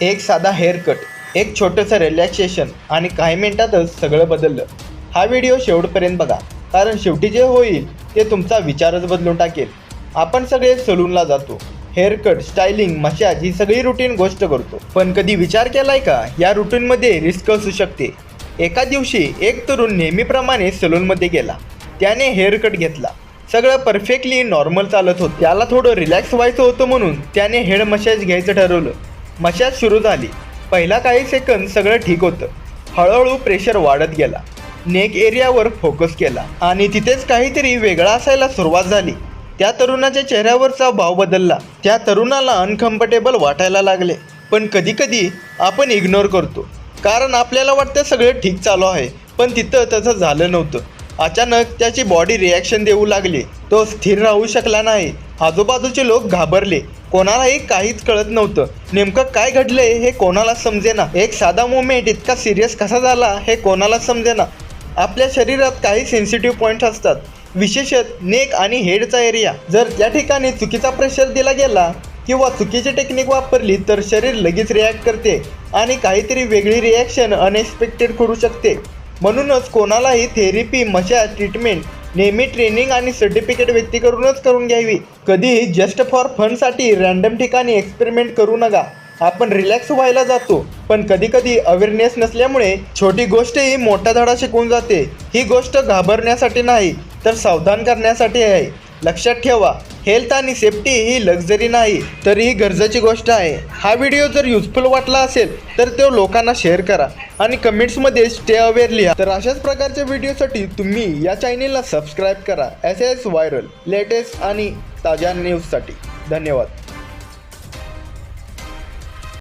एक साधा hair cut, एक छोटंसं रिलॅक्सेशन आणि काही मिनिटातच सगळं बदललं. हा व्हिडिओ शेवटपर्यंत बघा, कारण शेवटी जे होईल ते तुमचा विचारच बदलून टाकेल. आपण सगळे सलूनला जातो, हेअर कट, स्टायलिंग, मसाज ही सगळी रुटीन गोष्ट करतो. पण कधी विचार केलाय का या रुटीनमध्ये रिस्क असू शकते? एका दिवशी एक तरुण नेहमीप्रमाणे सलूनमध्ये गेला. त्याने हेअर कट घेतला. सगळं परफेक्टली नॉर्मल चालत होतं. त्याला थोडं रिलॅक्स व्हायचं होतं म्हणून त्याने हेड मसाज घ्यायचं ठरवलं. मसाज सुरू झाली. पहिला काही सेकंद सगळं ठीक होतं. हळूहळू प्रेशर वाढत गेला. नेक एरियावर फोकस केला आणि तिथेच काहीतरी वेगळं असायला सुरुवात झाली. त्या तरुणाच्या चेहऱ्यावरचा भाव बदलला. त्या तरुणाला अनकम्फर्टेबल वाटायला लागले. पण कधीकधी आपण इग्नोर करतो, कारण आपल्याला वाटतं सगळं ठीक चालू आहे. पण तिथं तसं झालं नव्हतं. अचानक त्याची बॉडी रिॲक्शन देऊ लागली. तो स्थिर राहू शकला नाही. आजूबाजूचे लोक घाबरले. कोणालाही काहीच कळत नव्हतं. नेमकं काय घडलंय हे कोणाला समजेना. एक साधा मुवमेंट इतका सिरियस कसा झाला हे कोणाला समजेना. आपल्या शरीरात काही सेन्सिटिव्ह पॉईंट्स असतात, विशेषतः नेक आणि हेडचा एरिया. जर त्या ठिकाणी चुकीचा प्रेशर दिला गेला किंवा चुकीची टेक्निक वापरली तर शरीर लगेच रिॲक्ट करते आणि काहीतरी वेगळी रिॲक्शन अनएक्सपेक्टेड करू शकते. म्हणूनच कोणालाही थेरपी, मसाज, ट्रीटमेंट नेहमी ट्रेनिंग आणि सर्टिफिकेट व्यक्तीकडूनच करून घ्यावी. कधीही जस्ट फॉर फनसाठी रँडम ठिकाणी एक्सपेरिमेंट करू नका. आपण रिलॅक्स व्हायला जातो, पण कधीकधी अवेअरनेस नसल्यामुळे छोटी गोष्टही मोठा धडा शिकवून जाते. ही गोष्ट घाबरण्यासाठी नाही, तर सावधान करण्यासाठी आहे. लक्षात ठेवा, हेल्थ आणि सेफ्टी ही लक्झरी नाही, तर ही गरजेची गोष्ट आहे. हा व्हिडिओ जर युजफुल वाटला असेल तर तो लोकांना शेअर करा आणि कमेंट्समध्ये स्टे अवेअर लिहा. तर अशाच प्रकारच्या व्हिडिओसाठी तुम्ही या चॅनेलला सबस्क्राईब करा. SS व्हायरल, लेटेस्ट आणि ताज्या न्यूजसाठी. धन्यवाद.